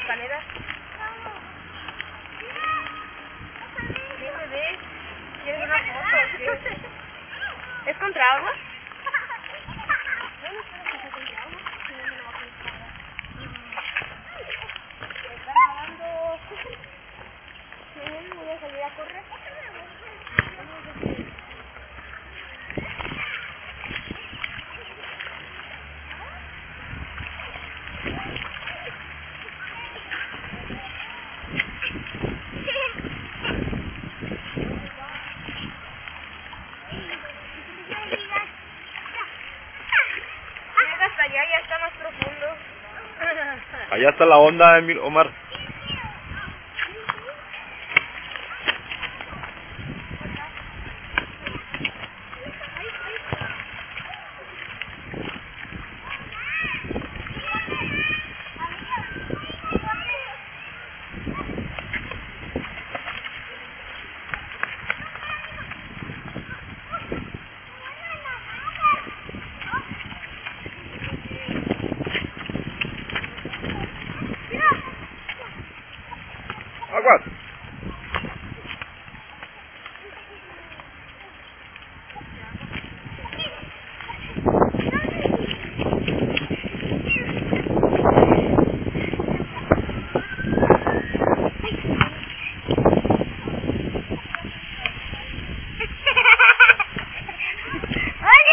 escalera. ¿Qué bebé? ¿Quieres una foto o qué? ¿Es contra agua? Bueno, espero que sea contra agua, si no me lo va a contar. Está nadando. Sí, voy a salir a correr. Hasta allá ya está más profundo. Allá está la onda, Omar. Aguas. ¡Hola!